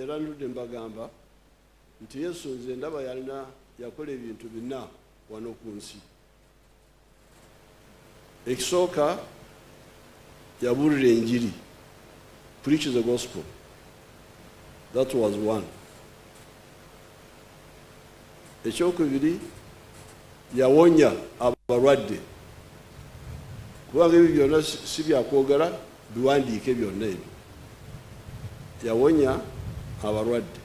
era ndudde mbagamba nti Yesu nze ndaba yakola ebintu bina wano ku nsi. Ekisooka yabuulira enjiri, preach the gospel. That was one. Ekyokubiri yawonya abalwadde, kubanga ebyo byonna si byakwogera, biwandiike byonna ebyo. Yawonya abalwadde.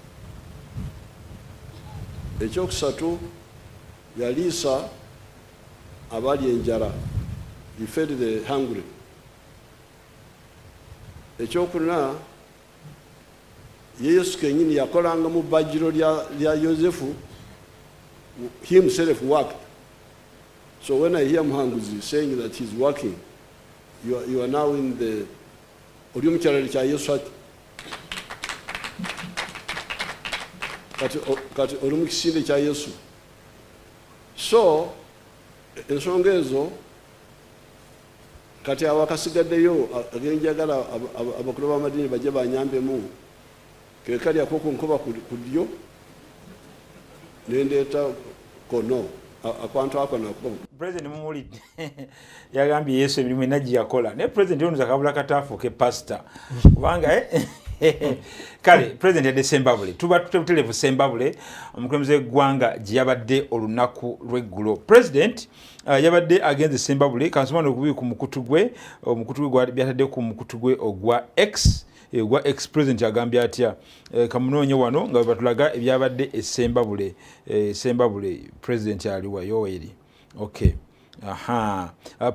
Ekyokusatu yaliisa abali enjala, he fed the hungry. Ekyokuna Yesu kenyini yakolanga mu bajiro lya Yosefu, he himself worked. So when I hear Muhanguzi saying that he's working, you are now in the Orium Charity cha Yesu kati Orium Kisinde cha Yesu. So ensonga ezo kati awakasigaddeyo agenjagala abakulu b'amadini bajje banyambemu ke kali akoko nkoba ku ddyo nendeeta kono akwantu ako nakuba. President mumulidde yagambye Yesu emirimu enagi yakola naye President yonuza kabula kataafuuke pastor kubanga kale President yadde Sembabule tuba tutelevu Sembabule omukulembeze gwanga gye yabadde olunaku lw'eggulo. President yabadde agenze Sembabule kansomano okubi ku mukutu gwe byatadde ku mukutu gwe ogwa X gwa ex-president yagambye atya kamunoonye wano nga batulaga ebyabadde Sembabule president aliwa Yoweri. Okay.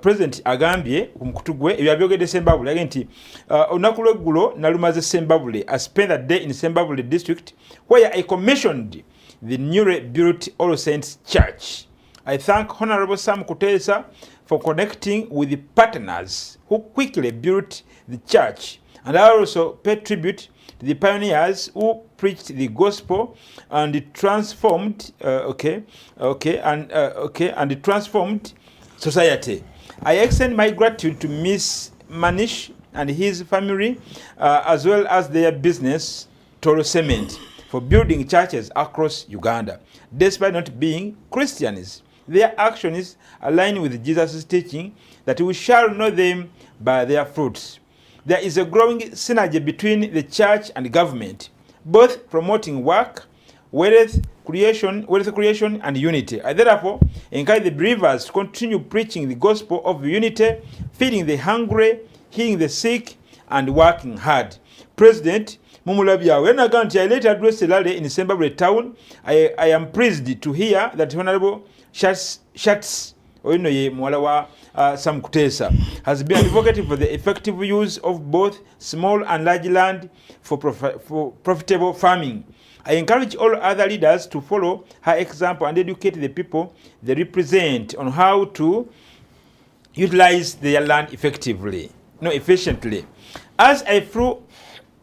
President agambye ku mukutu gwe ebyabyogedde Sembabule agambye nti olunaku lw'eggulo nalumaze Sembabule. I spent that day in Sembabule district where I commissioned the newly built All Saints Church. I thank Honorable Sam Kutesa for connecting with the partners who quickly built the church. And I also pay tribute to the pioneers who preached the gospel and transformed, and transformed society. I extend my gratitude to Miss Manish and his family, as well as their business, Toro Cement, for building churches across Uganda. Despite not being Christians, their actions align with Jesus' teaching that we shall know them by their fruits. There is a growing synergy between the church and government, both promoting work, wealth creation, and unity. I therefore encourage the believers to continue preaching the gospel of unity, feeding the hungry, healing the sick, and working hard. President Mumulabya, when I later addressed Lale in Sembabule town, I am pleased to hear that Honorable Shats Sam Kutesa has been advocating for the effective use of both small and large land for profitable farming. I encourage all other leaders to follow her example and educate the people they represent on how to utilize their land efficiently. As I flew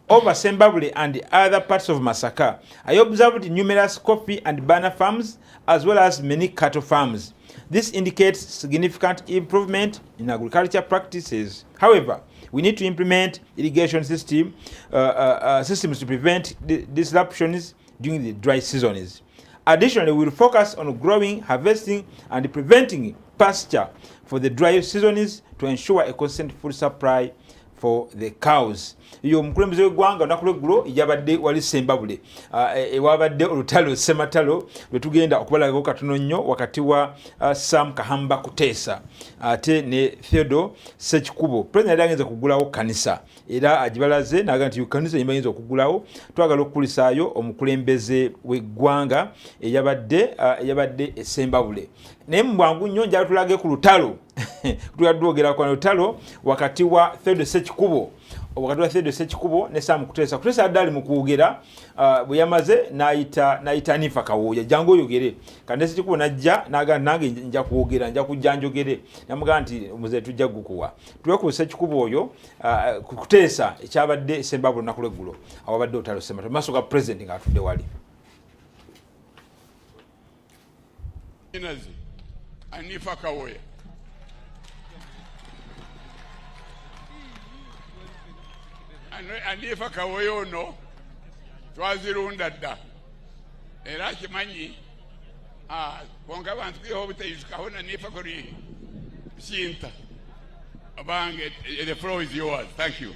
over Sembabule and other parts of Masaka, I observed numerous coffee and banana farms as well as many cattle farms. This indicates significant improvement in agriculture practices. However, we need to implement irrigation systems to prevent disruptions during the dry seasons. Additionally, we will focus on growing, harvesting, and preventing pasture for the dry seasons to ensure a constant food supply for the cows. Iyo mukulembeze w'eggwanga olunaku lw'eggulo yabadde wali Sembabule ewabadde olutalo Sematalo lwe tugenda okubalagako katono nnyo wakati wa Sam Kahamba Kutesa ate ne Theodore Sekikubo. President yali agenze kugulawo kanisa era agibalaze n'agamba nti kanisa yimbayinza okugulawo twagala okukulisaayo omukulembeze w'eggwanga eyabadde Sembabule. Naye mu bwangu nnyo njala tulage ku lutalo tuyadwogera ku lutalo wakati wa Theodore Sekikubo ne Sam Kutesa. Kutesa adali mu kuwogera bwe yamaze n'ayita Anifa Kawoya jangu oyogere kandi Sekikubo najja n'agamba nange nja kuwogera nja kujja njogere namugamba nti muze tujja gukuwa tuwe ku Sekikubo oyo Kutesa ekyabadde Sembabule olunaku lw'eggulo awabadde olutalo Sematalo maaso ga president ng'atudde wali. Anifa Kawoya Anifa Kawoya ono twazirunda dda era kimanyi bonga abantu kwiho obutayizikaho na nifa kuri Sinta abange. The floor is yours. Thank you.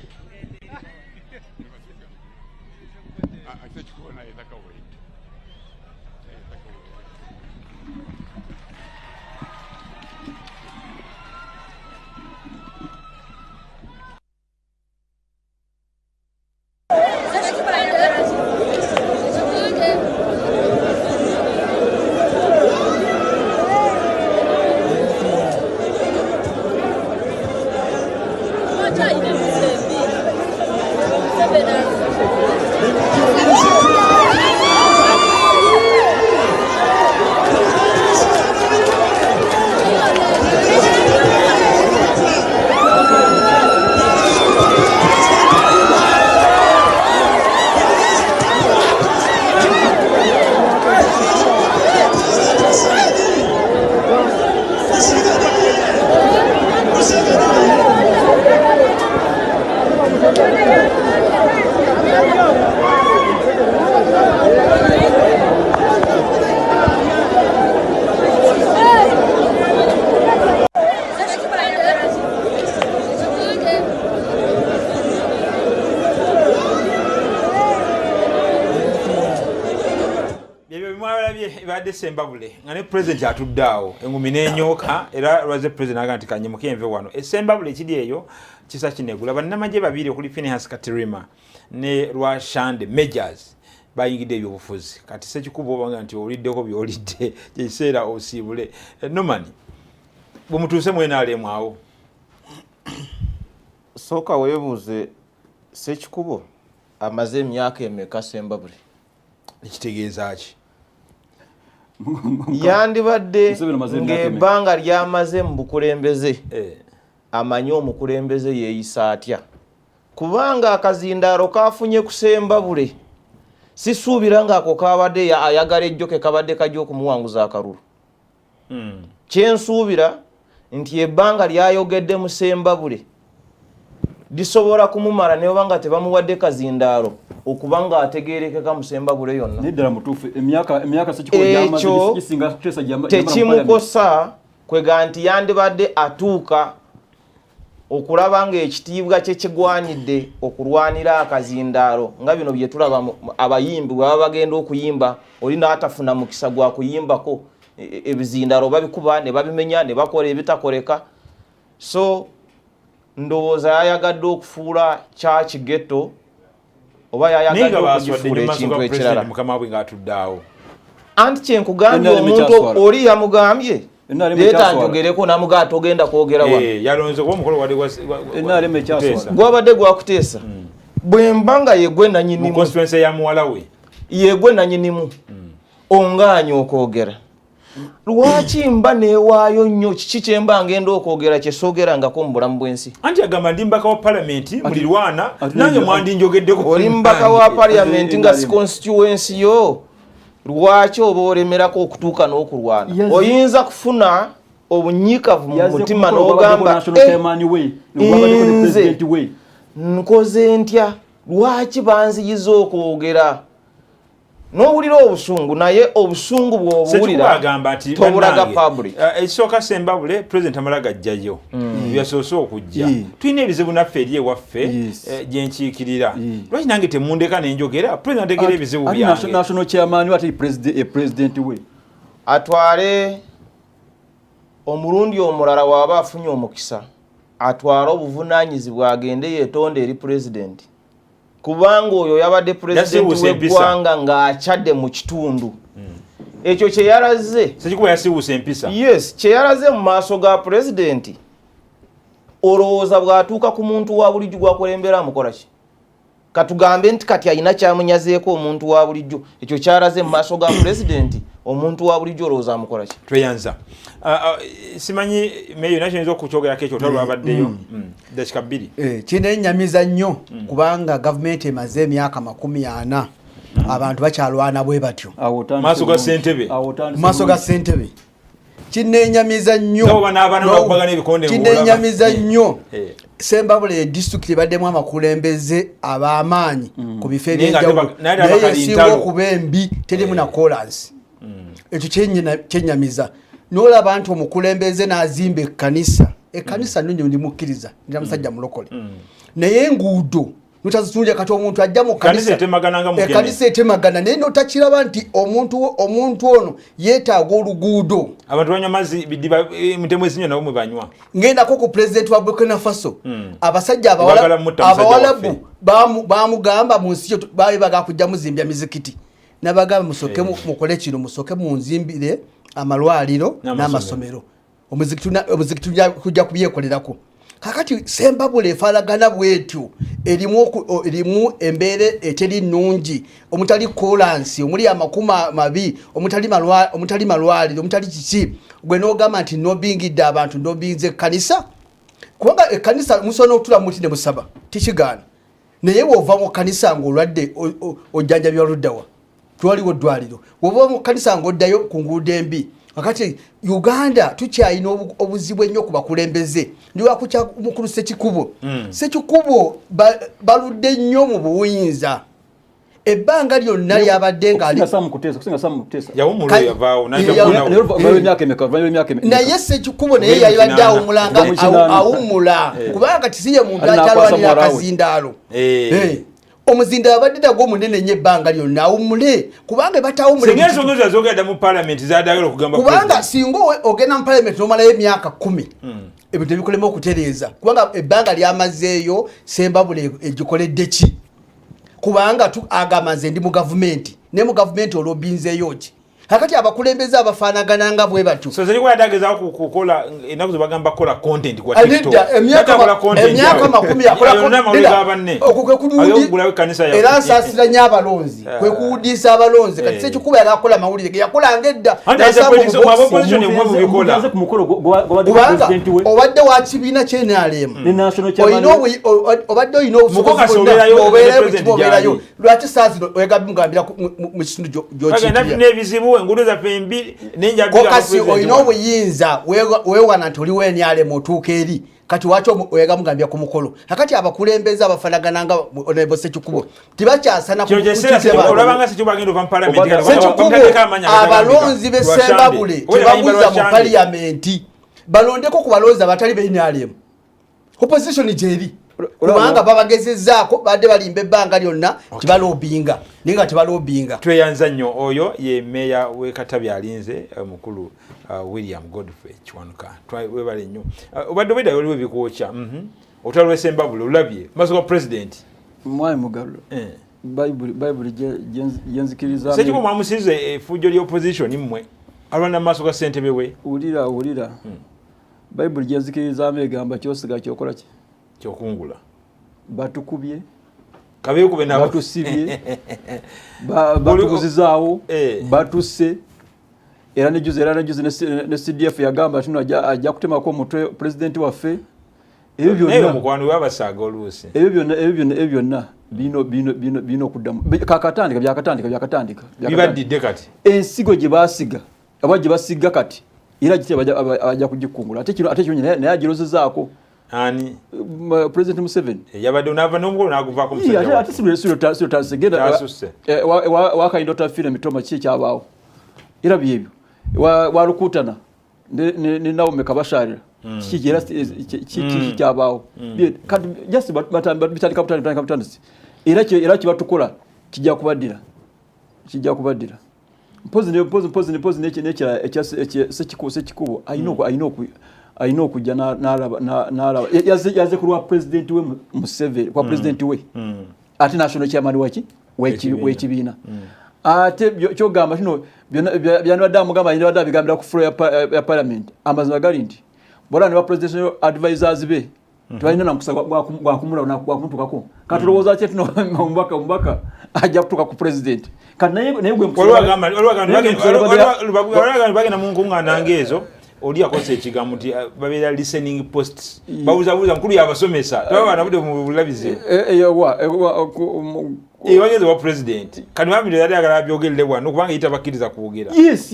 Sembabule ngane president atuddawo engumi n'enyoka era lwaze president agamba nti kanyemuke enve wano esembabule kiri eyo kisa kinegula bannamagye babiri okuli Phineas Katirima ne Rwashande Majors bayingidde ebyobufuzi kati sekikubo obanga nti oliddeko byolidde kiseera osiibule Norman bumutuuse mwena alemwawo soka webuuze sekikubo amaze emyaka emeka sembabule ekitegeeza ki yandibadde ng'ebbanga lyamaze mu bukulembeze amanyi omukulembeze yeeyisa atya kubanga akazindaalo kafunye ku Sembabule sisuubira ng'ako kabadde ayagala ejjoke kabadde kajja okumuwanguza akalulu kyensuubira nti ebbanga lyayogedde mu Sembabule lisobola kumumala ne obanga tebamuwadde kazindaalo okubanga ategeerekeka mu Sembabule yonna nedala mutuufu emyaka sekikubo gyamaze gisinga Teresa tekimukosa kwega nti yandibadde atuuka okulaba ng'ekitiibwa kye kigwanidde okulwanira akazindaalo nga bino bye tulaba abayimbi bwe baba bagenda okuyimba oli n'atafuna mukisa gwa kuyimbako ebizindaalo babikuba ne babimenya ne bakola ebitakoleka so ndowooza yayagadde okufuula kyaki ghetto oba yayagadde okugifuula ekintu ekirala mukama we ng'atuddaawo anti kyenkugambye omuntu oli yamugambye leeta njogereko namugaa togenda kwogera wano yalonze kuba omukolo gwabadde gwakuteesa bwe mbanga yegwe nanyinimu constituency ya muwala we yegwe nanyinimu ongaanya okwogera lwaki mba neewaayo nnyo kiki kye mba ngenda okwogera kye soogerangako mu bulamu bw'ensi anti agamba ndi mbaka wa palamenti mulirwana nange mwandinjogeddeko oli mbaka wa palamenti nga si constituency yo lwaki oba olemerako okutuuka n'okulwana oyinza kufuna obunyiikavu mu mutima n'ogamba nze nkoze ntya lwaki banziyiza okwogera n'owulira obusungu naye obusungu bw'obuwulira tobulaga public ekisooka Sembabule president amala gajjayo byasoose okujja tulina ebizibu naffe eri ewaffe gyenkiikirira lwaki nange temundeka nenjogera president ategera ebizibu byange national chairman ate president we atwale omulundi omulala waaba afunye omukisa atwale obuvunaanyizibwa agende yeetonde eri president kubanga oyo yabadde president w'eggwanga ng'akyadde mu kitundu ekyo kye yalaze sekikuba yasiwusa empisa yes kye yalaze mu maaso ga president olowooza bw'atuuka ku muntu wa bulijjo gwakulembera amukola ki katugambe nti kati alina kyamunyazeeko omuntu wa bulijjo ekyo kyalaze mu maaso ga president omuntu wa bulijjo olowooza amukola ki tweyanza simanyi meyo nakyo yinza okukyogerako ekyo talwabaddeyo dakika bbiri kinennyamiza nnyo kubanga gavumenti emaze emyaka 40 abantu bakyalwana bwe batyo maaso ga ssentebe maaso ga ssentebe kinenyamiza nnyo Nabo bana bakubagana ebikonde ngula kinenyamiza nnyo Sembabule district baddemu amakulembeze ab'amaanyi ku bifo eby'enjawulo naye yesinga okuba embi terimu na kolansi ekyo kyenyamiza n'olaba nti omukulembeze n'azimba ekkanisa nnyo ndimukkiriza ndira musajja mulokole naye enguudo notazitulya kati omuntu ajja mu kanisa etemagana naye notakiraba nti omuntu ono yeetaaga oluguudo abantu banywa mazzi bidiba mutemu esinyo nabo mwe banywa ngendako ku president wa Burkina Faso abasajja abawalabu bamugamba mu nsi baali bagakujja muzimbya mizikiti nabagamba musoke mukole kino musoke munzimbire amalwaliro n'amasomero omuzikiti kujja kubyekolerako kakati Sembabule efaanagana bwetyo erimu embeera eteri nnungi omutali kolansi omuli amakuma mabi omutali malwaliro omutali kiki gwe n'ogamba nti nobingidde abantu nobinze ekkanisa kubanga ekkanisa musobola okutula muti ne musaba tikigaana naye woova mu kkanisa ng'olwadde ojjanjabya oluddawa twaliwo eddwaliro woova mu kkanisa ng'oddayo ku nguudo embi akati Uganda tukyayina obuzibu ennyo ku bakulembeze ndiwakukya mukulu Sekikubo baludde nnyo mu buwuyinza ebbanga lyonna lyabadde naye Sekikubo naye yabadde awumulanga awumula kubanga tisiye muntu akyalwanira akazindaalo omuzinda abadde nagwo munene nnyo ebbanga lyonna awumule kubanga batawumulezogenda mu parliament zadagala okugamba kubanga singa ogenda mu parliament nomalayo emyaka 10 ebintu ebikolemu okutereeza kubanga ebbanga lyamazeeyo Sembabule egikoledde ki kubanga agamaze ndi mu gavumenti ne mu gavumenti olobinzeeyo ki kakati abakulembeze abafaanagana nga bwe batyo so zeri kwayadageza kukola enaku zebagamba kola content kwa TikTok emyaka 10 yakola era nsaasira nnyo abalonzi kwe kuwudiisa abalonzi kati Sekikubo yagakola mawulire yakola ngedda kubanga obadde wa kibiina kyenalemu obadde olina obusobozi lwaki saa zino oyagabimugambira mu kitundu gy'okiikirira enguudo zaffe embi kokasi olina obuyinza weewana nti oliwo NRM otuuka eri kati waki oyegamugambya ku mukolo kakati abakulembeze abafaanagana nga Honorable Sekikubo tibakyasana abalonzi b'e Sembabule tebabuuza mu paliyamenti balondeko ku balonzi abatali b'e NRM opposition gyeri kubanga babagezezzaako badde balimba ebbanga lyonna tibalobinga naye nga tibalobinga tweyanza nnyo oyo ye meya w'e Katabi alinze mukulu William Godfrey Kiwanuka webale nnyo obadde obedda waliwo ebikwokya olutalo lw'e Sembabule olulabye maaso ga president mwami mugalulo bayibuli gyenzikiriza Sekikubo mwamusiriza effujjo lya opposition mmwe alwana maaso ga ssentebe we wulira bayibuli gyenzikirizamu egamba kyosiga kyokola ki kyokungula batukubye kabekube nabo batusibye batubuzizaawo batuse era nejuze ne CDF yagamba tino ajja kutemako omutwe president waffe ebyo byonna mukwano wabasaaga oluusi ebyo byonna bino okuddamu byakatandika bibaddidde kati ensigo gye basiga aba gye basiga kati era ajja kugikungula ate kino naye agirozezaako ani President Museveni yabadde unava n'omugolo n'aguvaako musajja ate siro tasegenda wakayinda otafire mitoma ki ekyabaawo era byebyo walukutana ne Naomi Kabasharira kiki era kiki kyabaawo kati just bitandika butandisi era kibatukola kijja kubaddira mpozi nekira Sekikubo ayina okujja n'alaba yaze ku lwa president we Museveni kwa president we ate national chairman w'ekibiina ate kyogamba kino byanibadde amugamba ayinibadde abigambira ku floor ya parliament amazima gali nti bwolaba ne ba presidential advisors be tebalina namukusa gwakumutukako kati olowooza ki tino omubaka ajja kutuuka ku president kati naye bagenda mu nkuŋŋaana ng'ezo oli akoze ekigambo nti babeera listening posts babuzabuuza nkulu yabasomesa tebaba nabudde mu bulabize wageze wa president kani wamiro yali agala byogerere bwano kubanga yitabakiriza kuwogera. Yes.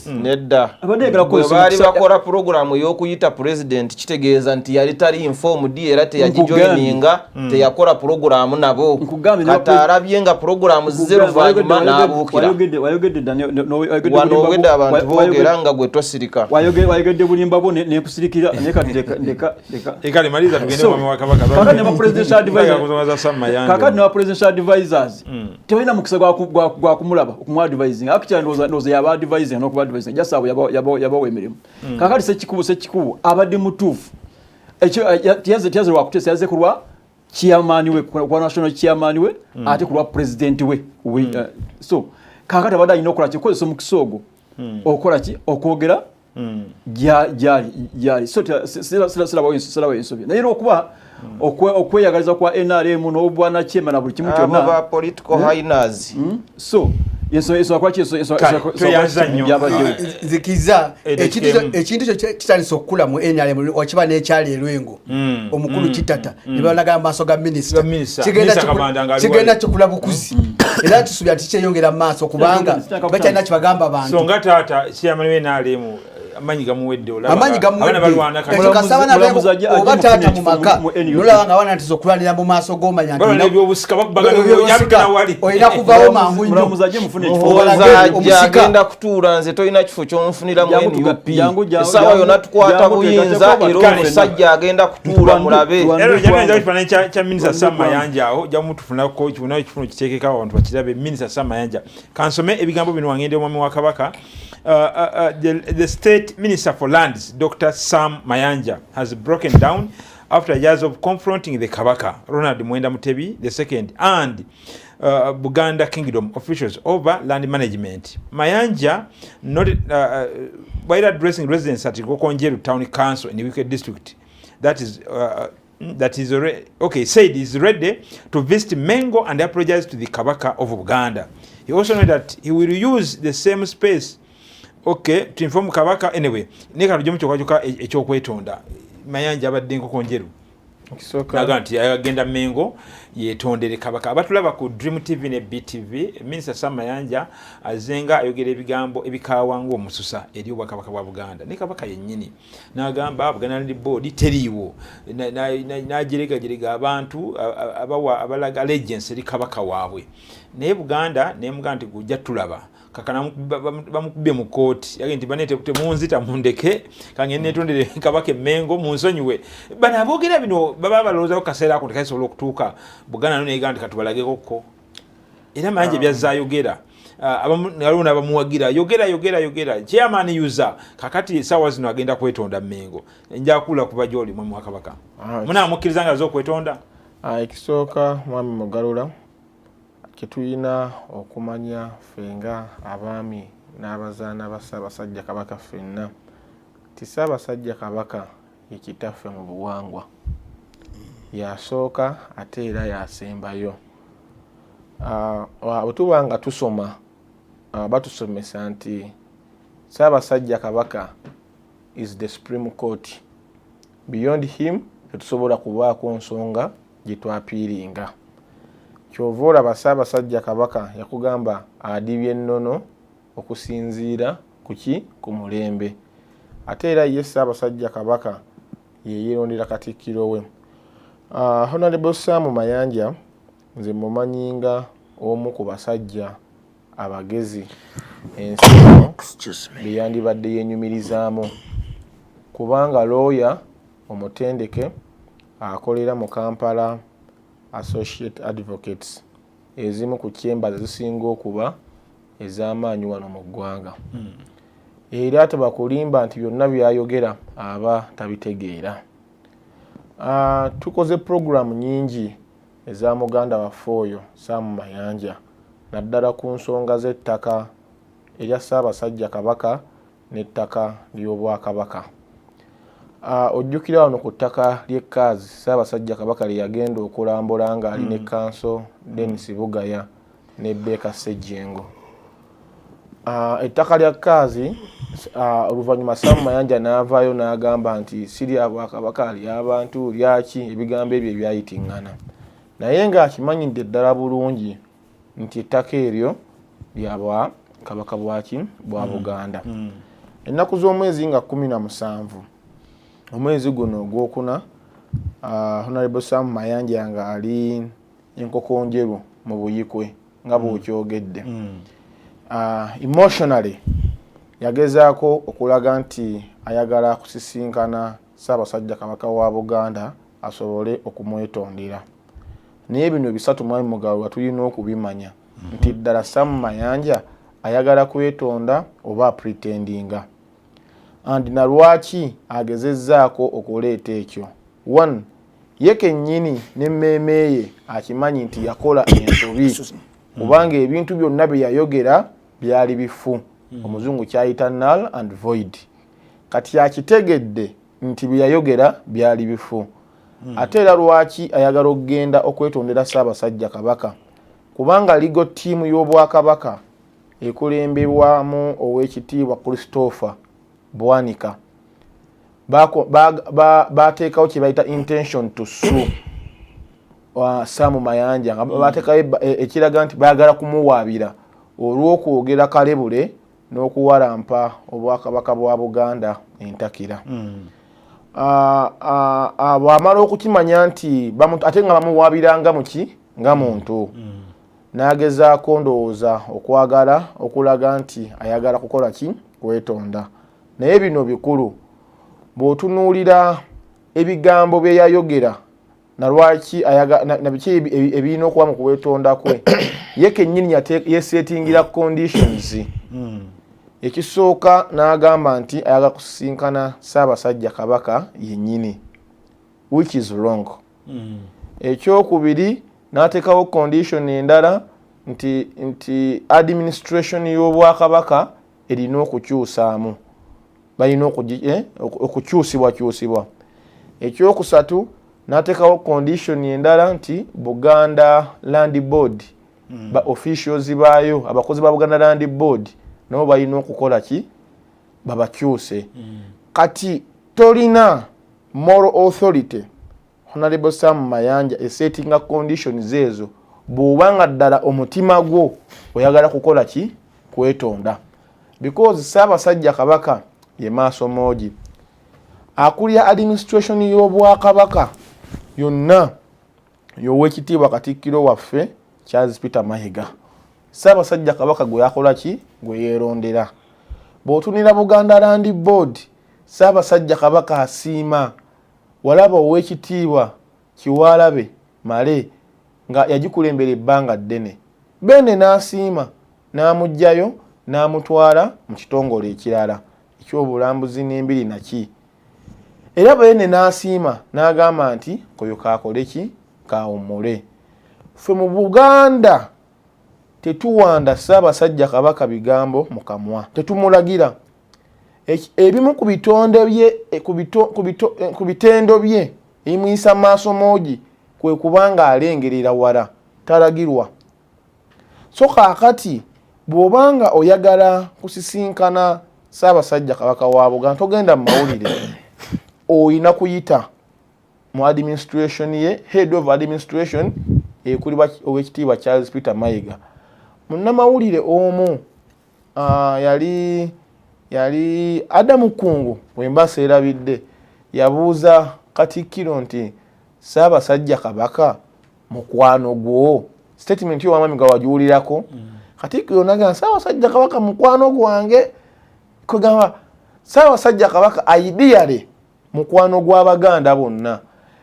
Nedda. Abadegala ko bali bakora program y'okuyita president kitegeeza nti yali tali informed era teyagijoininga teyakora program nabo kata arabye nga program zero vanyuma n'abuukira wano abantu boogera nga gwe tosirika wayogedde bulimba bo ne kusirikira ne kadeka ekale maliza tugende mu Kabaka kakati ne presidential advisors tewina mukisa gwa kumulaba okumwa advising actually ndoze yaba advising no kuba advising just yaba wemirimu kakati sekikubu abadde mutufu ekyo tiyaze wakutesa yaze kulwa chairman we kwa national chairman we ate kulwa president we so kakati abadde ino kola kikoze mu kisogo okola ki okogera jali so sila wensobye naye okuba okweyagaliza kwa NRM n'obwana chema na buli kimu kyonna aba political hyenas so yeso kwa cheso zikiza ekintu kitandise okukula mu NRM okiba n'ekyali erwengo omukulu kitata ne balaga amaaso ga minisita kigenda kikula bukuzi era tusubira tikyeyongera mu maaso kubanga bakyalina kibagamba abantu so nga taata kiyamani we NRM amanyi gamuwedde amanyi gamuwedde kasaba nabo oba taata mu maka nolaba nga wana ntizo okulwanira mu maaso g'omanya nti ebyobusika bakubagana yabikana wali olina kuvawo mangu nnyo omusajja agenda kutuula nze tolina kifo ky'omufunira mu NUP essaawa yonna tukwata buyinza era omusajja agenda kutuula mulabe era jagenda ekifaananyi kya minisita Sam Mayanja awo jamutufunako kifunayo kifuno kiteekeko abantu bakirabe minisita Sam Mayanja kansome ebigambo bino wangende omwami wa Kabaka. The State Minister for Lands, Dr. Sam Mayanja, has broken down after years of confronting the Kabaka, Ronald Mwenda Mutebi II, and Buganda Kingdom officials over land management. Mayanja noted, while addressing residents at Gokonjeru Town Council in the Wike District, said he's ready to visit Mengo and apologize to the Kabaka of Buganda. He also noted that he will use the same space to inform Kabaka anyway. Neka tujomu chokajuka ekokwetonda. Mayanja abadde Nkokonjeru. Naganti agenda Mengo yetondere Kabaka. Abatulaba ku Dream TV ne BTV, Minister Sam Mayanja azenga ayogera ebigambo ebikawangu omususa eri obwakabaka bwa Buganda. Ne Kabaka yennyini n'agamba Buganda Land Board teriiwo. N'ajerega abantu abalaga allegiance eri Kabaka waabwe. Naye Buganda nemuga nti gujja tulaba. Kakana bamukubye mu kooti yage nti banete munzita mundeke kange netondere Kabaka Mengo munsonyiwe bana abogera bino baba balooza kaseera ako tekasobola okutuuka Buganda none egandi katubalageko ko era manje byazayogera abaluna bamuwagira yogera chairman user kakati sawa zino agenda kwetonda Mengo nja kula kuba joli mu Kabaka muna mukirizanga zo kwetonda ekisooka mwami Mugalula ketuyina okumanya fenga abaami n'abazaana ba Ssaabasajja Kabaka ffenna ti Ssaabasajja Kabaka ekitaffe mu buwangwa yasooka ate era yasembayo bwetuba nga tusoma batusomesa nti Ssaabasajja Kabaka is the Supreme Court. Beyond him tetusobola kubaako nsonga gye twapiiringa. Kyova olaba Ssaabasajja Kabaka yakugamba adibye ennono okusinziira ku mulembe. Ate era ye Ssaabasajja Kabaka ye yeerondera Katikkiro we. Honorable Sam Mayanja nze mumanyinga omu ku basajja abagezi ensi bye yandibadde yenyumirizaamu kubanga lawyer omutendeke akolera mu Kampala Associate Advocates ezimu ku chambers zisinga okuba ez'amaanyi wano mu ggwanga. Era tebakulimba nti byonna byayogera aba tabitegeera. Tukoze program nyingi eza muganda waffe oyo Sam Mayanja naddala ku nsonga z'ettaka erya Ssaabasajja Kabaka n'ettaka ly'Obwakabaka. Ojjukira wano ku ttaka ly'Ekaazi Ssaabasajja Kabaka lye yagenda okulambula nga ali ne Kanso Dennis Bugaya ne Beka Ssejjengo. Ettaka lya Kaazi oluvannyuma Sam Mayanja n'avaayo n'agamba nti si lya Bwakabaka ly'abantu lyaki ebigambo ebyo ebyayitingana. naye ng'akimanyidde ddala bulungi nti ettaka eryo lyabwa kabaka bwaki bwa Buganda. Ennaku z'omwezi nga 17 omwezi guno ogwokuna, Honorable Sam Mayanja nga ali enkoko njeru mu Buyikwe nga bw'okyogedde. Emotionally yagezaako okulaga nti ayagala kusisinkana Ssaabasajja Kabaka wa Buganda asobole okumwetondera. Naye bino bisatu mwami Mugalu tulina okubimanya nti ddala Sam Mayanja ayagala kwetonda oba pretendinga. And na lwaki agezezzaako okuleeta ekyo? 1. Ye kennyini n'emmeeme ye akimanyi nti yakola ensobi kubanga ebintu byonna bye yayogera byali bifu. Omuzungu kyayita null and void. Kati akitegedde nti bye yayogera byali bifu. Ate era lwaki ayagala okugenda okwetondera Ssaabasajja Kabaka? Kubanga legal team y'Obwakabaka ekulembebwamu Oweekitiibwa Christopher Bwanika bateekawo kye bayita intention to sue Sam Mayanja nga bateekawo ekiraga nti baagala kumuwaabira olw'okwogera kalebule n'okuwalampa Obwakabaka bwa Buganda entakira. Bw'amala okukimanya nti ate nga bamuwaabiranga muki nga muntu, n'agezaako ndowooza okwagala okulaga nti ayagala kukola ki? Kwetonda. Naye bino bikulu bw'otunuulira ebigambo bye yayogera na lwaki na biki ebirina okuba mu kwetonda kwe, ye kennyini yesetingira conditions. Ekisooka n'agamba nti ayagala kusisinkana Ssaabasajja Kabaka yennyini, which is wrong. Ekyokubiri n'ateekawo condition endala nti administration y'Obwakabaka erina okukyusaamu, balina okukyusibwakyusibwa. Ekyokusatu n'ateekawo condition endala nti Buganda Land Board ba officials baayo, abakozi ba Buganda Land Board nabo balina okukola ki? Babakyuse. Kati tolina moral authority Honorable Sam Mayanja esettinga conditions ezo bw'obanga ddala omutima gwo oyagala kukola ki? Kwetonda. Because Ssaabasajja Kabaka ye maaso moogi, akulira administration y'Obwakabaka yonna y'Oweekitiibwa Katikkiro waffe Charles Peter Mayiga. Ssaabasajja Kabaka gwe yakola ki? Gwe yeerondera. Bw'otunira Buganda Land Board, Ssaabasajja Kabaka asiima. Walaba Oweekitiibwa Kiwalabe Male nga yagikulembera ebbanga ddene. Bene n'asiima n'amugjayo n'amutwala mu kitongole ekirala ekyobulambuzi n'embiri naki. Era bene n'asiima n'agamba nti koyo kaakole ki? Kaawummule. Ffe mu Buganda tetuwanda Ssaabasajja Kabaka bigambo mu kamwa, tetumulagira. Ebimu ku bitonde bye ku bitendo bye ebimuyisa maaso moogi kwe kubanga alengerera wala, talagirwa. So kaakati bw'obanga oyagala kusisinkana Ssaabasajja Kabaka wa Buganda, togenda mu mawulire, oyina kuyita mu administration ye, head of administration ekulibwa Oweekitiibwa Charles Peter Mayiga. Munnamawulire omu yali Adamu Kungu wembasa erabidde, yabuuza Katikkiro nti Ssaabasajja Kabaka mukwano gwo, statement yo wamami nga wagiwulirako. Katikkiro n'agamba Ssaabasajja Kabaka mukwano gwange, kugamba Ssaabasajja Kabaka ideally mukwano gw'Abaganda bonna.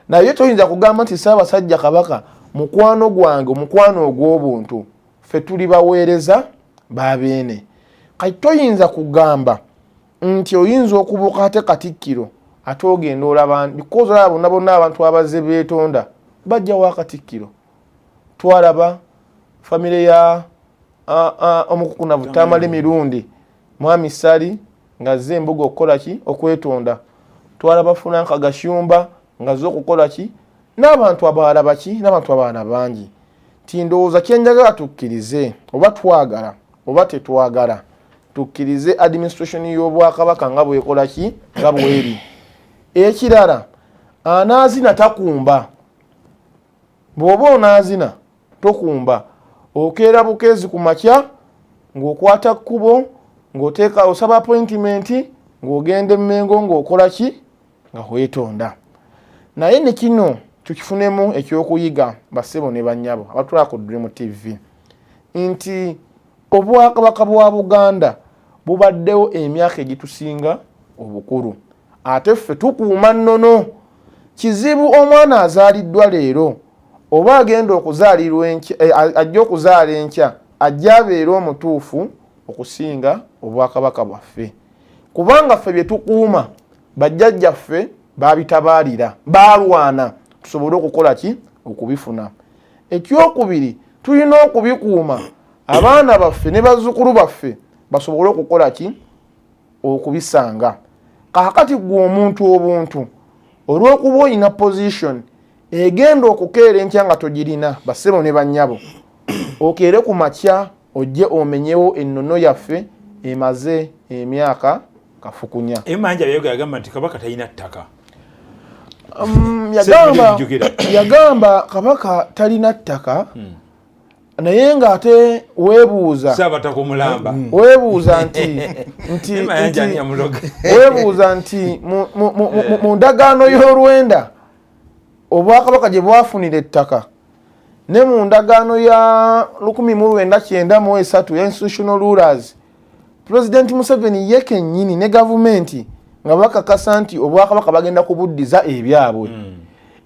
Naye toyinza kugamba nti Ssaabasajja Kabaka mukwano gwange, omukwano ogw'obuntu, ffe tuli baweereza babeene. Kati toyinza kugamba nti oyinza okubuuka ate Katikkiro ate ogenda olaba, because olaba bonna bonna abantu abazze beetonda bajja wa Katikkiro. Twalaba famire ya omukukunavu Tamale Mirundi, Mwami Sali nga zze Embuga okukola ki? Okwetonda. Twalaba Franka Gashumba nga zze okukola ki? N'abantu abalala baki? N'abantu abaana bangi. Tindowooza kyenjagala tukkirize, oba twagala oba tetwagala, tukkirize administration y'Obwakabaka nga bwekola ki? Nga bweri. Ekirala, anaazina takumba. bw'oba onaazina tokumba okeera bukezi ku makya ng'okwata kkubo ng'oteeka osaba appointment ng'ogenda Emmengo ng'okola ki nga weetonda. Naye ne kino tukifunemu ekyokuyiga bassebo ne bannyabo abatulaba ku Dream TV nti obwakabaka bwa Buganda bubaddewo emyaka egitusinga obukulu ate ffe tukuuma nnono. Kizibu omwana azaaliddwa leero oba agenda okuzaalirwa ajja okuzaala enkya ajja abeera omutuufu okusinga obwakabaka bwaffe kubanga ffe bye tukuuma bajjajjaffe baabitabaalira baalwana tusobole okukola ki okubifuna. Ekyokubiri tulina okubikuuma abaana baffe ne bazzukulu baffe basobole okukola ki okubisanga. Kaakati gwe omuntu obuntu olw'okuba olina position egenda okukeera enkya nga togirina bassebo ne bannyabo okeere ku makya ojje omenyewo ennono yaffe emaze emyaka kafukunya. Emanja yagamba nti Kabaka talina ttaka. Yagamba Kabaka talina ttaka naye ng'ate weebuuza weebuuza nti mu ndagaano y'olwenda obwakabaka gye bwafunira ettaka ne mu ndagaano ya 1993 ya institutional rulers President Museveni ye kennyini ne gavumenti nga bakakasa nti obwakabaka bagenda kubuddiza ebyabwe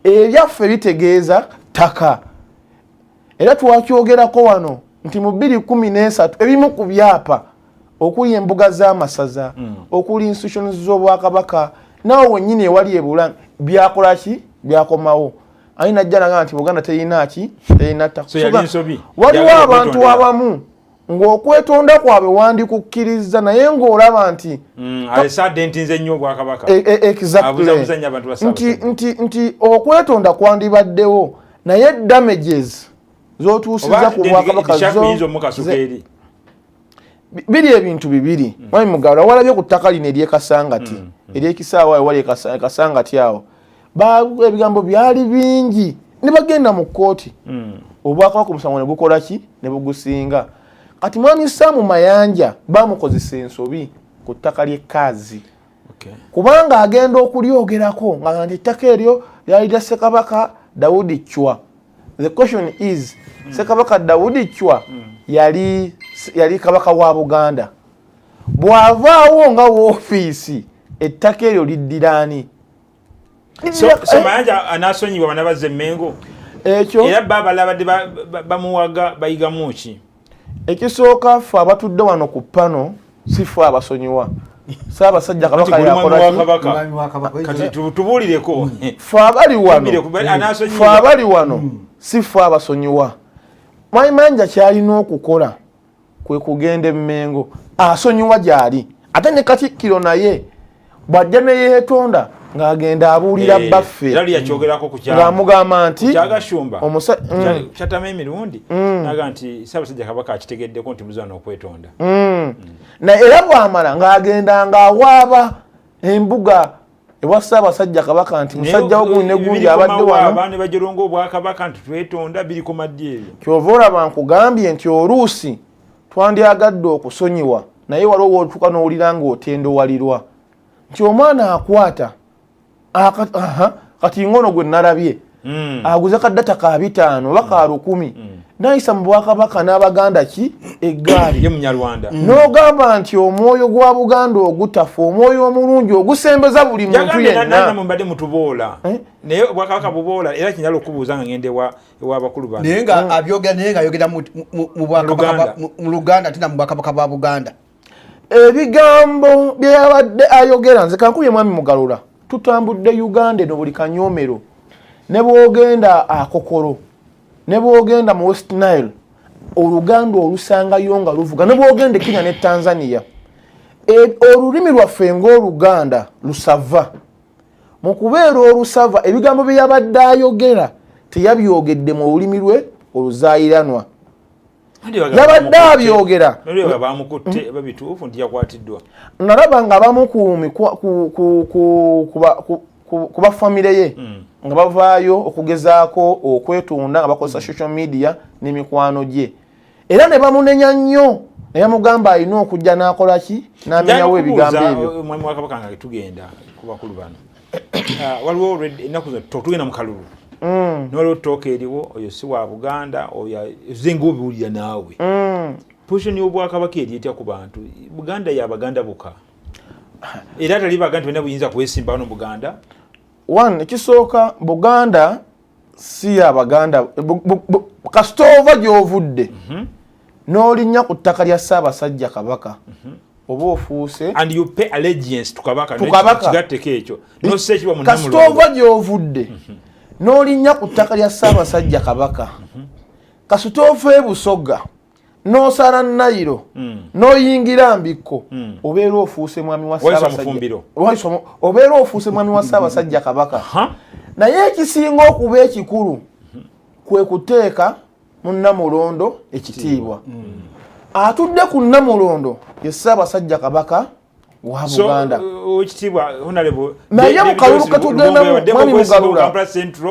ebyaffe bitegeeza ttaka. Era twakyogerako wano nti mu 2013 ebimu ku byapa okuli embuga z'amasaza okuli institutions z'obwakabaka nawe wennyini ewali ebula byakola ki byakomawo. Ani najja nagamba nti Buganda terina ki terina ttaka. Waliwo abantu abamu ng'okwetonda kwabwe wandikukkiriza naye ng'olaba nti nti okwetonda kwandibaddewo naye damages zotuusiza ku bwakabaka biri ebintu bibiri. Mwami Mugawula walabye ku ttaka lino ery'ekasangati ery'ekisaawa ewali ekasangati awo ebigambo byali bingi ne bagenda mu kkooti obwakabaka omusango ne bukola ki ne bugusinga. Kati Mwami Sam Mayanja bamukozesa ensobi ku ttaka ly'ekaazi kubanga agenda okulyogerako nga nti ettaka eryo lyali lya Ssekabaka Daudi Chwa. The question is Ssekabaka Daudi Chwa yali kabaka wa Buganda bw'avaawo nga woofiisi ettaka eryo liddiraani. So Mayanja anaasonyibwa bana bazze Emmengo ekyo era baba labadde bamuwaga bayigamu ki? Ekisooka ffe abatudde wano ku pano si ffe abasonyiwa Ssaabasajja Kabaka yakola kati tubuulireko ffe abali wano si ffe abasonyiwa. Mwami Mayanja kyalina okukola kwe kugenda Emmengo asonyiwa gy'ali ate ne Katikkiro naye bw'ajja ne yeetonda ng'agenda abuulira baffe ng'amugamba nti kyatama emirundi naga nti Ssaabasajja Kabaka akitegeddeko nti muzana okwetonda era bw'amala ng'agenda ng'awaaba embuga ewa Ssaabasajja Kabaka nti musajja ogundi ne gundi abadde wano ne bajeronga obwakabaka nti twetonda biri ku maddi ebyo. Kyova olaba nkugambye nti oluusi twandyagadde okusonyiwa naye waliwo wotuuka n'owulira ng'otendowalirwa nti omwana akwata kati ngono gwe nalabye aguze kaddata ka 5 oba ka 10 nayisa mu bwakabaka n'Abaganda ki eggaali ye Munyarwanda n'ogamba nti omwoyo gwa Buganda ogutafa omwoyo omulungi ogusembeza buli muntu yenna mbadde mutuboola naye obwakabaka buboola era kinyala okubuuza nga ngende ewa abakulu bange naye nga abyogera naye nga ayogera mu bwakabaka mu Luganda ate na mu bwakabaka bwa Buganda. Ebigambo byabadde ayogera nze kankuye Mwami Mugalula tutambudde Uganda eno buli kanyoomero ne bwogenda Akokoro ne bwogenda mu West Nile Oluganda olusangayo nga luvuga ne bwogenda Kenya ne Tanzania olulimi lwaffe ng'Oluganda lusava mu kubeera olusava ebigambo bye yabadde ayogera teyabyogedde mu lulimi lwe oluzaayiranwa yabadde abyogera babituufu nti yakwatiddwa nalaba nga abamu kuba family ye nga bavaayo okugezaako okwetunda nga bakozesa social media n'emikwano gye era ne bamunenya nnyo naye mugamba alina okujja n'akola ki n'amenyawo ebigambo ebyo. Mwami wa Kabaka nga tugenda ku bakulu bano waliwo ennaku tugenda mu kalulu n'olwo ttooka eriwo oyo si wa Buganda oyo zenga obiwulira naawe position y'Obwakabaka eri etya ku bantu Buganda y'Abaganda buka era tali Baganda bonna buyinza kwesimba wano Buganda. One ekisooka Buganda si y'Abaganda kasita ova gy'ovudde n'olinnya ku ttaka lya Ssaabasajja Kabaka oba ofuuse and you pay allegiance to Kabaka kigatteko ekyo n'ossekiba mu kasita ova gy'ovudde n'olinnya ku ttaka lya Ssaabasajja Kabaka kasita ova e Busoga n'osala Nayiro n'oyingira Mbikko obeera ofuuse mwami wa Ssaabasajja obeera ofuuse mwami wa Ssaabasajja Kabaka naye ekisinga okuba ekikulu kwe kuteeka mu Namulondo ekitiibwa atudde ku Namulondo ye Ssaabasajja Kabaka wa Buganda ekitiibwa honorable naye mu kalulu ketugendamu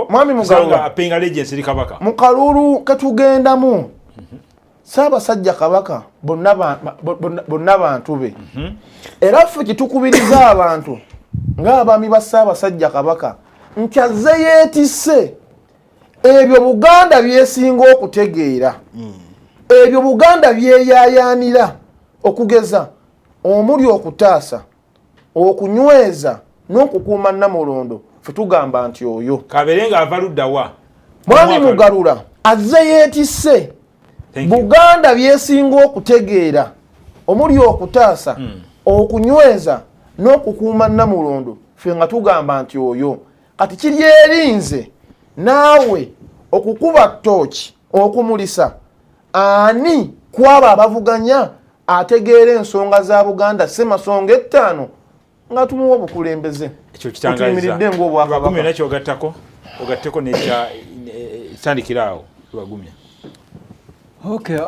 mwami Mugalula apenga allegiance eri Kabaka mu kalulu ketugendamu Ssaabasajja Kabaka bonna bantu be era ffe kitukubiriza abantu ng'abaami ba Ssaabasajja Kabaka nti azze yeetisse ebyo Buganda byesinga okutegeera ebyo Buganda byeyayaanira okugeza omuli okutaasa okunyweza n'okukuuma Namulondo ffe tugamba nti oyo kabeere ng'ava luddawa mwami Mugalula azze yeetisse Buganda byesinga okutegeera omuli okutaasa okunyweza n'okukuuma Namulondo ffe nga tugamba nti oyo kati kiri erinze naawe okukuba ttooki okumulisa ani kwaba abavuganya ategeera ensonga za Buganda Ssemasonga ettaano nga tumuwa obukulembeze ekyo kitangaliza ng'Obwakabaka nakyo ogatteko nekitandikiraawo lwagumya. Okay,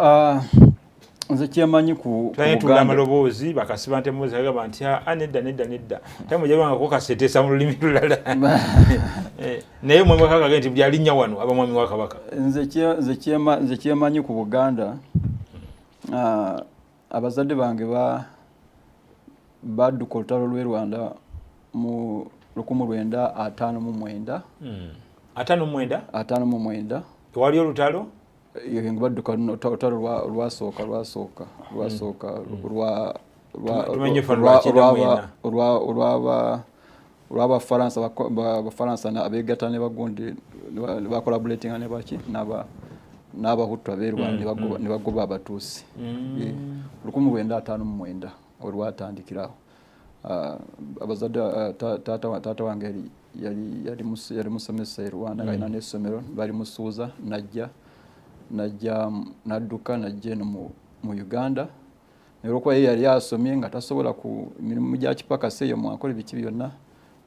nze kyemanyi ku Buganda amaloboozi bakasiba nte Moses agamba nti nedda tamujabangako kaseteesa mu lulimi lulala naye mwami wa Kabaka nti buli alinnya wano aba mwami wa Kabaka. Nze kyemanyi ku Buganda abazadde bange badduka olutalo lw'e Rwanda mu 1959 59 tewali olutalo badduka olutalo lwasooka olw'Abafalansa abeegatta ne bagundi bakolaboratinga ne baki n'Abahutu ab'e Rwanda ne bagoba Abatuusi 1959 olwatandikirawo. Abazadde taata wange yali musomesa e Rwanda nga alina n'essomero bali musuuza nadduka najja eno mu Uganda naye olwokuba ye yali asomye nga tasobola ku mirimu gya kipakasi eyo mwakola biki byonna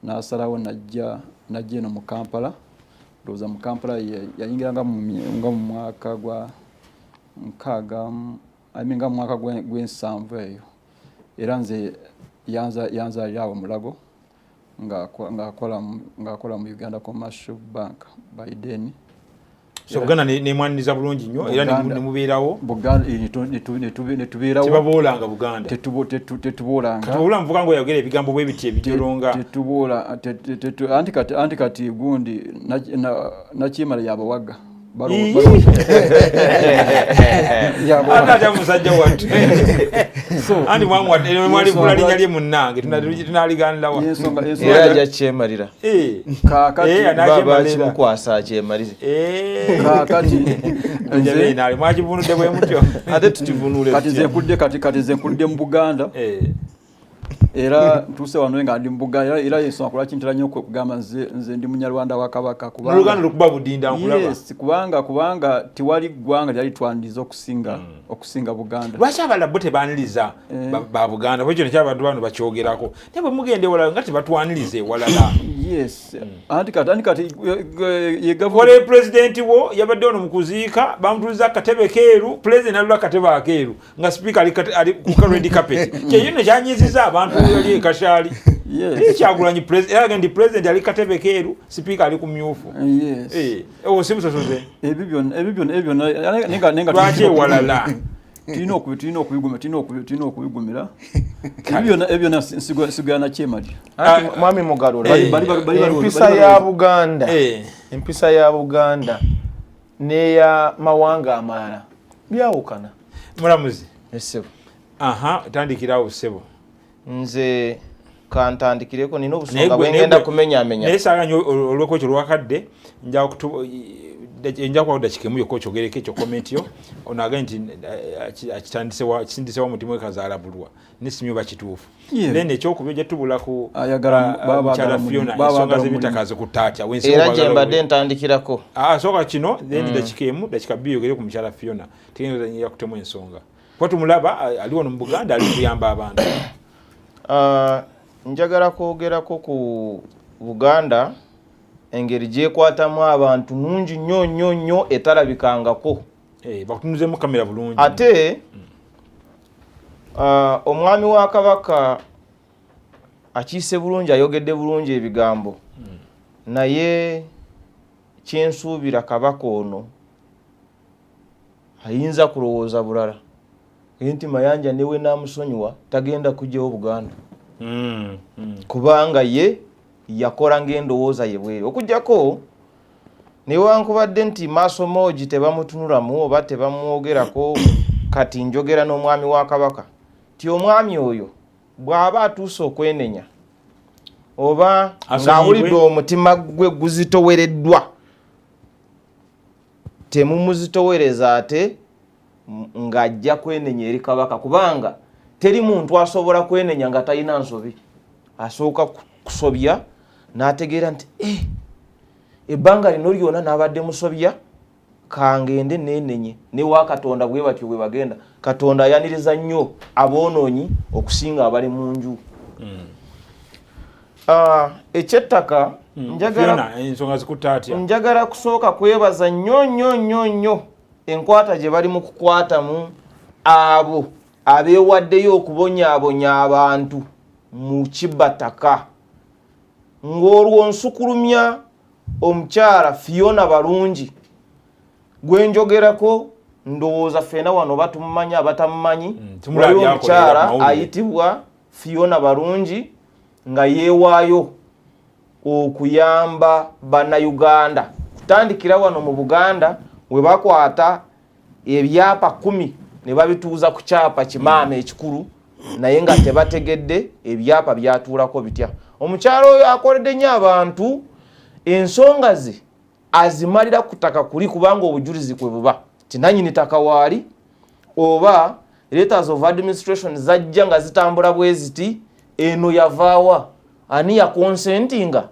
n'asalawo najja eno mu Kampala. Ndowooza mu Kampala yayingira nga mu mwaka gwa nga mu mwaka gw'ensanvu eyo era nze yanzalira awo Mulago ng'akola mu Uganda Commercial Bank by then. So Buganda nemwaniriza bulungi nnyo era nemubeerawo Buganda netubeerawo tebaboolanga Buganda tetuboolanga muvuga ngo yayogera ebigambo bwe biti ebitolonga tetuboola anti kati gundi Nakiimala yabawaga ate musajja wattu andi mwali vula linnya lye munnange tunaliganirawa era ajja kyemalira baba kimukwasa akyemalire kakati nze mwakivunudde bwe mutyo ate tukivunuule kati nze nkudde mu Buganda era ntuse wano nga ndi mu Buganda era yensonga kulwa kintera nnyo okugamba nze ndi Munyarwanda wa Kabaka kubanga Luganda lukuba budinda nkulaba. Yes, kubanga tiwali ggwanga lyali twandiza okusinga Buganda. Lwaki abalala bo tebaniriza ba Buganda bwekyo nekyabantu bano bakyogerako naye bwe mugenda ewalala nga tebatwaniriza ewalala. Yes, anti kati wale president wo yabadde ono mu kuziika bamutuliza akatebe keeru president alula akatebe akeeru nga speaker ali ku red carpet kyeyo ne kyanyiziza abantu yali ekashali Yes. Kyagulanyi president ali katebe keeru, speaker ali kumyufu. Yes. Osibusosoze. Ebyo nenga lwaki walala. Tino okubigumira. Ebyo sigana chemali. Mwami Mugarura. Empisa ya Buganda neya mawanga amalala byawukana. Mulamuzi. Esebo. Tandikirawo sebo. Nze kantandikireko nina obusonga bwengenda kumenya. Naye saaganya olw'ekyo lwakadde nja kwa dakikemu yokko kyogereko ekyo komenti yo onaga nti kisindisewa mutima kazaala bulwa nesimyo bakituufu nene ekyokubyo gye tubula ku Mukyala Fiona ensonga z'ebitakaze ku taatya era gye mbadde ntandikirako sooka kino then dakika bbiri yogere ku Mukyala Fiona tegeeza kutemu ensonga kuba tumulaba ali wano mu Buganda ali kuyamba abantu. Njagala kwogerako ku Buganda engeri gyekwatamu abantu nungi nnyo etalabikangako. Bakutunuzemu kamera bulungi. Ate omwami wa Kabaka akiise bulungi ayogedde bulungi ebigambo. Naye kyensuubira Kabaka ono ayinza kulowooza bulala. Nti Mayanja newe namusonyiwa tagenda kujjawo Buganda. Kubanga ye yakola ng'endowooza ye bwere okujjako newankubadde nti maaso moogi tebamutunulamu oba tebamwogerako. Kati njogera n'omwami wa Kabaka ti omwami oyo bw'aba atuuse okwenenya oba ng'awulidde omutima gwe guzitowereddwa temumuzitowereza ate ng'ajja kwenenya eri Kabaka kubanga teri muntu asobola kwenenya nga talina nsobi. Asooka kusobya n'ategeera nti ebbanga lino lyonna n'abadde musobya kangende nenenye ne wa Katonda bwe batyo bwe bagenda. Katonda ayaniriza nnyo aboonoonyi okusinga abali mu nju. Ekyettaka njagala kusooka kwebaza nnyo enkwata gye bali mu kukwatamu abo abeewaddeyo okubonyaabonya abantu mu kibbataka ng'olwo nsukulumya omukyala Fiona Balungi gwe njogerako ndowooza ffena wano batumumanyi abatamumanyi. Waliwo omukyala ayitibwa Fiona Balungi nga yeewaayo okuyamba bannayuganda kutandikira wano mu Buganda we bakwata ebyapa 10 ne babituuza ku kyapa kimaama ekikulu naye nga tebategedde ebyapa byatuulako bitya. Omukyalo oyo akoledde nnyo abantu ensonga ze azimalira ku ttaka kuli kubanga obujulizi kwe buba tinanyini ttaka waali oba letters of administration zajja nga zitambula bwe ziti eno yavaawa ani yakonsentinga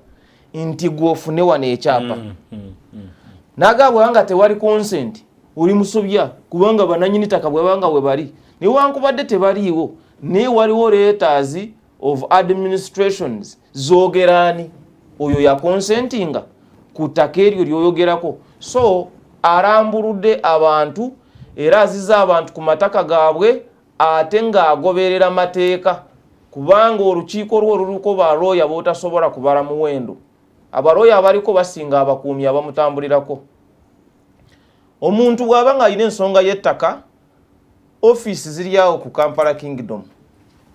nti gwofune wano ekyapa nagabwanga tewali consent oli musobya kubanga bananyini ttaka bwebanga we bali newankubadde tebaliiwo naye waliwo letters of administrations zogerani oyo yakonsentinga ku ttaka eryo lyoyogerako. So alambuludde abantu era aziza abantu ku mataka gaabwe ate ng'agoberera mateeka kubanga olukiiko lwo luluko balooya bootasobola kubala muwendo. Abalooya abaliko basinga abakuumi abamutambulirako. Omuntu bw'aba ng'alina ensonga y'ettaka ofiisi ziri awo ku Kampala Kingdom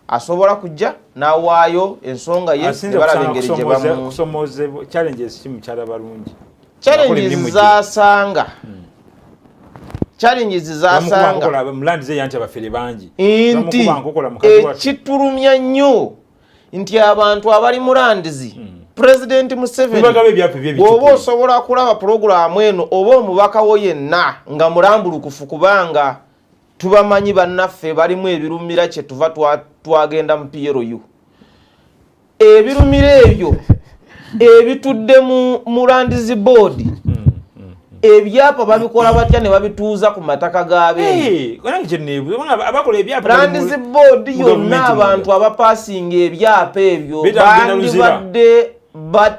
asobola kujja n'awaayo ensonga ye ne balaba engeri gye bamu. Challenges ki Mukyala Balungi? Challenges zaasanga mulandize yanti abafere bangi nti ekitulumya nnyo nti abantu abali mulandizi President Museveni oba osobola kulaba pulogulaamu eno oba omubaka wo yenna nga mulambulukufu kubanga tubamanyi bannaffe balimu ebirumira kye tuva twagenda mu PLU. Ebirumira ebyo ebitudde mu Mulandizi Board ebyapa babikola batya ne babituuza ku mataka g'abeene. Mulandizi Board yonna abantu abapasinga ebyapa ebyo bandibadde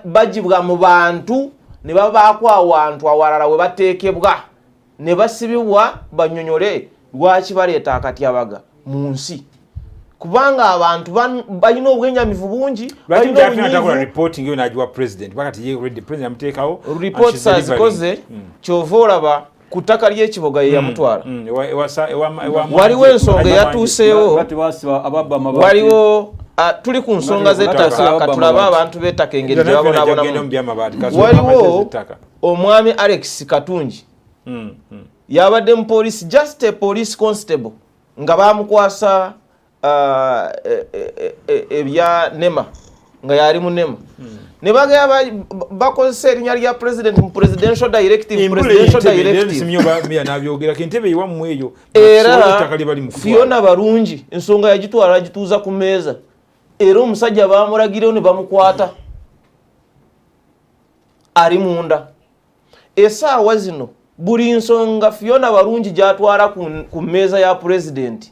bagibwa mu bantu ne babaako awantu awalala we bateekebwa ne basibibwa banyonyole lwaki baleeta akatyabaga mu nsi. kubanga abantu balina obwenyamivu bungi balina reporting yo najwa president bakati ye already president amtekawo reports azikoze kyova olaba ku ttaka ly'ekiboga ye yamutwala waliwo ensonga eyatuuseewo waliwo tuli ku nsonga z'ettaka katulabe abantu b'ettaka engeri gye babonabonamu waliwo omwami Alex Katungi yabadde mu police just a police constable nga bamukwasa ebya nema nga yali mu nema ne bagaba bakozesa erinnya lya president mu presidential directive era Fiona Barungi ensonga yagitwala agituuza ku meeza era omusajja bamulagirewo ne bamukwata ali munda essaawa zino buli nsonga Fiona Barungi gyatwala ku meeza ya president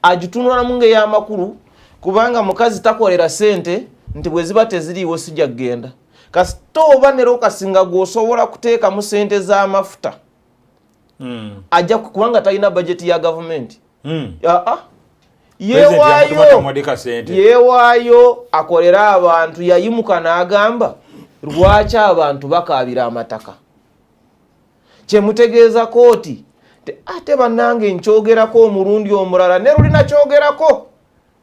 agitunulamu ng'ey'amakulu kubanga mukazi takolera sente nti bwe ziba teziriiwo sijja kgenda kasita oba nera okasinga gw'osobola kuteekamu sente z'amafuta ajja kubanga talina bajeti ya gavumenti yeewaayo akolera abantu yayimuka n'agamba lwaki abantu bakaabira amataka kyemutegeeza kooti ate bannange nkyogerako omulundi omulala ne lulina kyogerako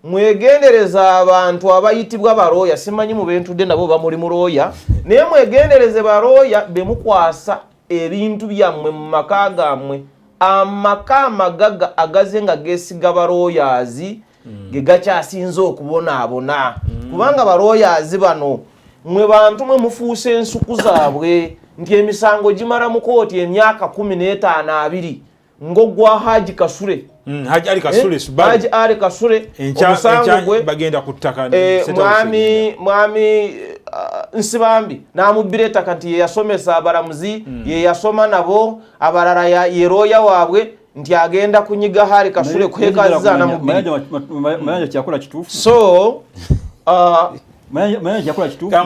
mwegendereza abantu abayitibwa barooya simanyi mu bentudde nabo bamuli mu looya naye mwegendereze barooya bemukwasa ebintu byammwe mu maka gammwe amaka amagaga agaze nga geesiga barooyazi ge gakyasinze okubonaabona kubanga barooyazi bano mwe bantu mwe mufuuse ensuku zaabwe nti emisango gimala mu kooti emyaka 15-20 ng'ogwa Haji Kasule Haji Ali Kasule omusango gwe bagenda ku ttaka mwami Nsibambi n'amubbira ettaka nti ye yasomesa abalamuzi ye yasoma nabo abalala ye looya waabwe nti agenda kunyiga Haji Kasule kwekazizaana mu mayanja kyakola kituufu so mayanja kyakola kituufu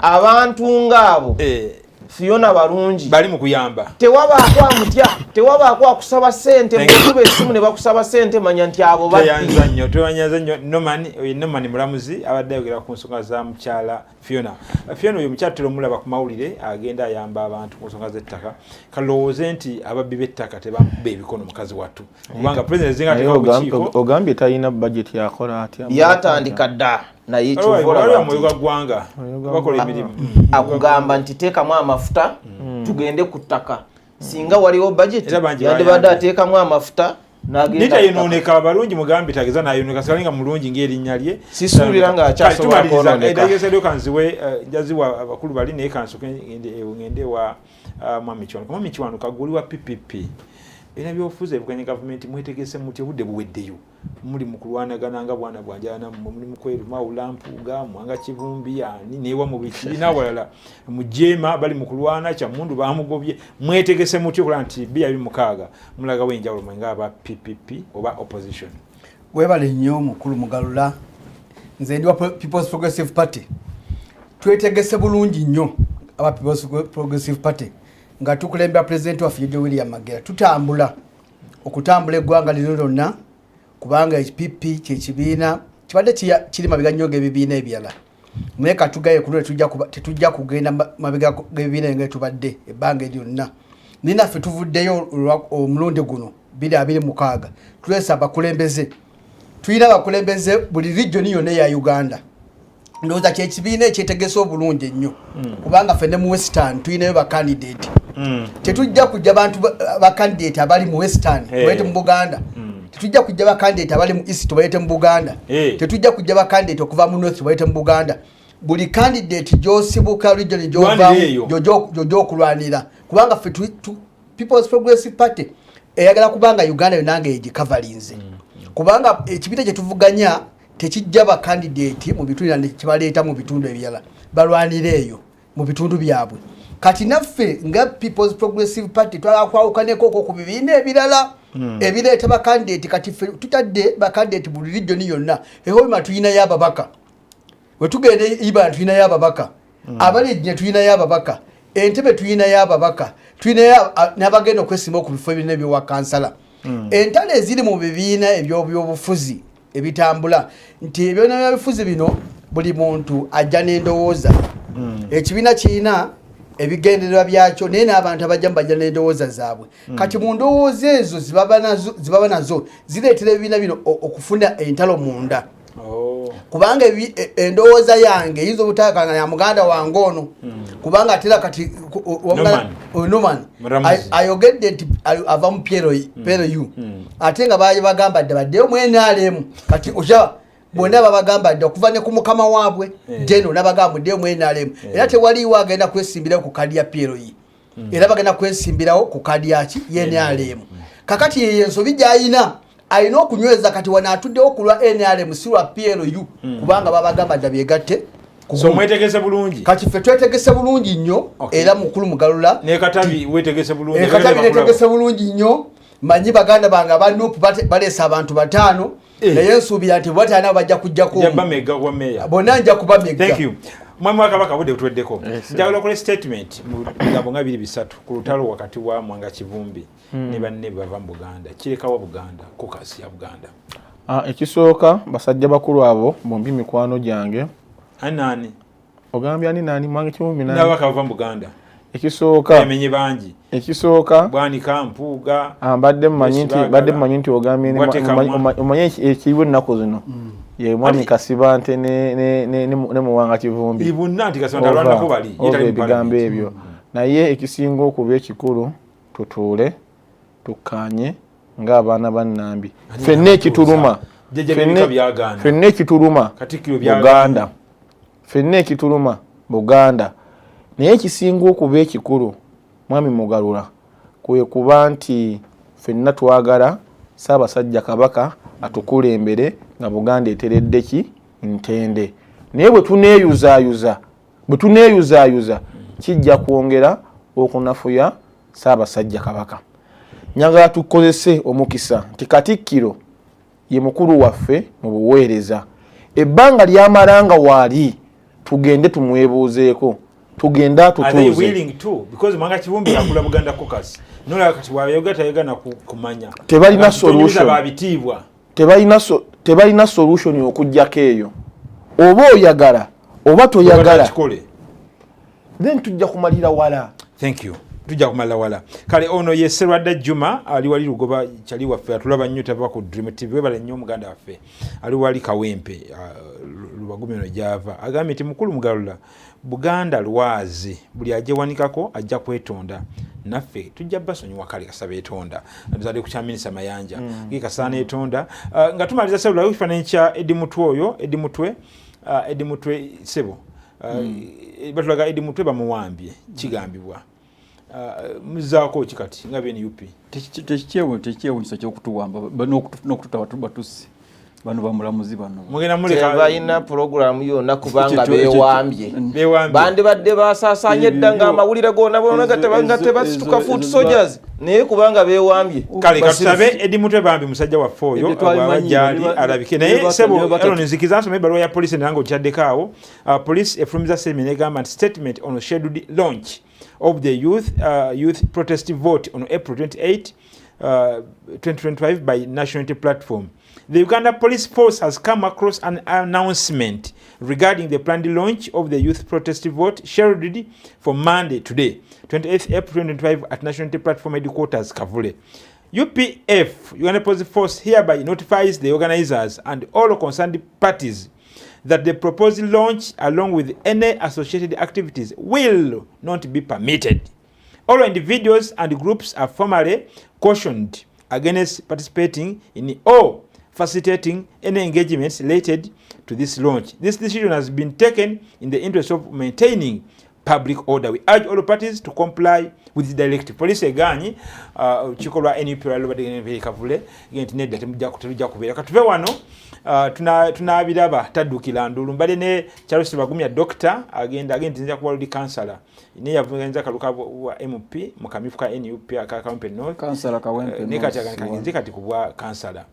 abantu ng'abo Fiona Barungi bali mu kuyamba tewabaako amutya tewabaako akusaba sente mukuba essimu ne bakusaba sente manya nti abo tewanyaza nnyo Nomani mulamuzi abadde ayogera ku nsonga za mukyala Fiona oyo mukyala omulaba ku mawulire agenda ayamba abantu ku nsonga z'ettaka kalowooze nti ababbi b'ettaka tebamukuba ebikono mukazi wattu kubanga president zinga tebukiiko ogambye talina budget yakola atya yatandika dda naye kyovola mwoyo ggwanga bakola emirimu akugamba nti teekamu amafuta tugende ku ttaka singa waliwo budget yandibadde ateekamu amafuta nitayonooneka abalungi mugambi tageza nayonooneka sibalinga mulungi ng'erinnya lye sisuubira nga akyasobola kwonooneka edagesedde kanziwe njaziwa abakulu bali naye kansoke ngende wa mwami Kiwanuka guli wa PPP era byofuza ebukanye gavumenti mwetegese muti obudde buweddeyo muli mu kulwanagana nga bwana bwanjana muli mu kweruma ulampuga mwanga Kivumbi ani newa mu bikirina walala mu jema bali mu kulwana kya mundu bamugobye mwetegese muti okulana nti bya bimukaaga mulaga wenjawulo mwenga aba PPP oba opposition webale nnyo mukulu Mugalula nze ndi wa People's Progressive Party twetegese bulungi nnyo aba People's Progressive Party nga tukulembera president wa Fijo William Magera tutambula okutambula eggwanga lino lyonna kubanga HPP kyekibiina kibadde kiri mabega nnyo g'ebibiina ebirala naye katugaye kuno tetujja kugenda mabega g'ebibiina nga tubadde ebbanga lyonna ninaffe tuvuddeyo omulundi guno 2026 tulesa abakulembeze tulina abakulembeze buli region yonna ya Uganda ndowooza kyekibiina ekyetegese obulungi ennyo kubanga ffe ne mu Western tulinayo bakandidate tetujja kujja bantu bakandidate abali mu Western tubayite mu Buganda tetujja kujja bakandidate abali mu East tubayite mu Buganda tetujja kujja bakandidate okuva mu North tubayite mu Buganda buli candidate gyosibuka region gyojo okulwanira kubanga ffe People's Progressive Party eyagala kubanga Uganda yonange egikavalinze kubanga ekibiina kye tuvuganya tekijja ba candidate mu bitundu ne kibaleeta mu bitundu ebirala balwanira eyo mu bitundu byabwe kati naffe nga People's Progressive Party twalakwawukaneko ku bibiina ebirala ebireeta ba candidate kati ffe tutadde ba candidate buli region yonna Ehoma tuyina y'ababaka wetugende Iba tuyina y'ababaka Abalejje tuyina y'ababaka Entebbe tuyina y'ababaka tuyina n'abagenda okwesima ku bifo ebinene byowa kansala entalo eziri mu bibiina eby'obufuzi ebitambula nti ebyona by'obufuzi bino buli muntu ajja n'endowooza ekibiina kirina ebigendererwa byakyo naye n'abantu abajja bajja n'endowooza zaabwe kati mu ndowooza ezo zibaba nazo zireetera ebibiina bino okufuna entalo munda kubanga endowooza yange eyinza obutakanga ya muganda wange ono kubanga atera kati Norman ayogedde nti ava mu PLU ate nga bagamba dde baddeyo mu NRM kati osha bonna babagamba dde okuva ne ku mukama waabwe jeno nabagamba muddeyo mu NRM era tewaliwo agenda kwesimbirawo ku kadi ya PLU era bagenda kwesimbirawo ku kadi yaki NRM kakati ye ensobi gy'ayina alina okunyweza kati wanaatuddewo ku lwa NRM si lwa PLU kubanga babagamba dda byegatte so mwetegese bulungi kati ffe twetegese bulungi nnyo era mukulu mugalula ne katabi wetegese bulungi katabi netegese bulungi nnyo manyi baganda bange abanupu baleesa abantu 5 naye nsuubira nti bwataana bajja kujjako bonna nja kuba mega. Thank you. Mwami wa Kabaka budde tuweddeko njagala okole statement mu bigambo nga 2-3 ku lutalo wakati wa Mwanga Kivumbi ne banne bava mu Buganda kirekawo Buganda kokasi ya Buganda ekisooka basajja bakulu abo bombi mikwano gyange anani ogambye ani nani Mwanga Kivumbi nani ndaba kava mu Buganda ekisooka emenye bangi ekisooka bwani kampuga badde mmanyi nti ogambye omanye ekiibwe ennaku zino ye mwami Kasibante ne Mwanga Kivumbi ibunna nti Kasibante alwana ko bali ebigambo ebyo naye ekisinga okuba ekikulu tutuule tukanye ng'abaana bannambi ffenna ekituluma Buganda ffenna ekituluma Buganda naye ekisinga okuba ekikulu mwami Mugalula kwe kuba nti ffenna twagala Ssaabasajja Kabaka atukulembere nga Buganda eteredde ki ntende naye bwe tuneeyuzaayuza kijja kwongera okunafuya Ssaabasajja Kabaka. Nyagala tukozese omukisa nti Katikkiro ye mukulu waffe mu buweereza ebbanga lyamalanga waali tugende tumwebuuzeeko tugende atutuuze because Mwanga Kivumbi yakula Buganda caucus nola kati wayogata kumanya tebalina solution tebalina solution okujjako eyo oba oyagala oba toyagala then tujja kumalira wala. Thank you. Tujja kumalira wala kale ono ye Serwadda Juma ali wali Lugoba kyali waffe atulaba nnyo tava ku Dream TV webale nnyo Muganda waffe ali wali Kawempe lubagumi ono gyava agambye nti mukulu Mugalula Buganda lwazi buli ajewanikako ajja kwetonda naffe tujja basonyiwa kale kasaba etonda azali ku kyaminisa Mayanja ngikasana etonda nga tumaliza sebula ukifananyi kya Edi Mutwe sebo batulaga Edi Mutwe bamuwambye kigambibwa muzaako kikati nga bene yupi tekyewo kisa kyokutuwamba n'okututa batusi bano bamulamuzi bano mugenda muleka balina program yonna kubanga beewambye bandi badde basaasanye edda nga amawulire gonna bona tebasituka foot soldiers naye kubanga beewambye kale katusabe Edi Mutwe bambi musajja waffe oyo abajali alabike naye sebo Aaron Nzikiza nsoma ebbaluwa ya police nange okyaddeko awo police efulumiza seminar egamba nti statement on scheduled launch of the youth protest vote on April 28, 2025 by National Unity Platform. The Uganda Police Force has come across an announcement regarding the planned launch of the youth protest vote scheduled for Monday today, 28th April 2025 at National Unity Platform headquarters Kavule. UPF, Uganda Police Force, hereby notifies the organizers and all concerned parties that the proposed launch, along with any associated activities, will not be permitted. All individuals and groups are formally cautioned against participating in or facilitating any engagements related to this launch. This decision has been taken in the interest of maintaining public order. We urge all parties to comply with the directive. Police eganyi chikolwa NUP lobadde Kavule genti nedda temujja kubeera katuve wano tunabiraba taddukira ndulu mbale ne Charles Bagumya doctor agenda nzinja kuba ludi counselor ne yavugenza kaluka wa MP mukamifu ka NUP aka Kawempe North counselor Kawempe ne kati akanze kati kubwa counselor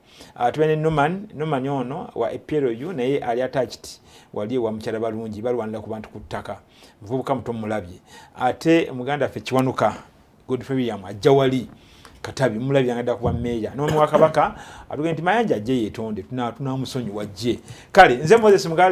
tubene Norman ono wa PLU naye ali attached wali wa mkyala balungi balwanira ku bantu kuttaka mvubuka muto mulabye ate muganda ffe Kiwanuka Godfrey William ajja wali Katabi mulabye ngada kuba meya n'omu wa Kabaka atugenda nti Mayanja ajje yetonde tunamusonyiwa ajje kale nze Moses Mugala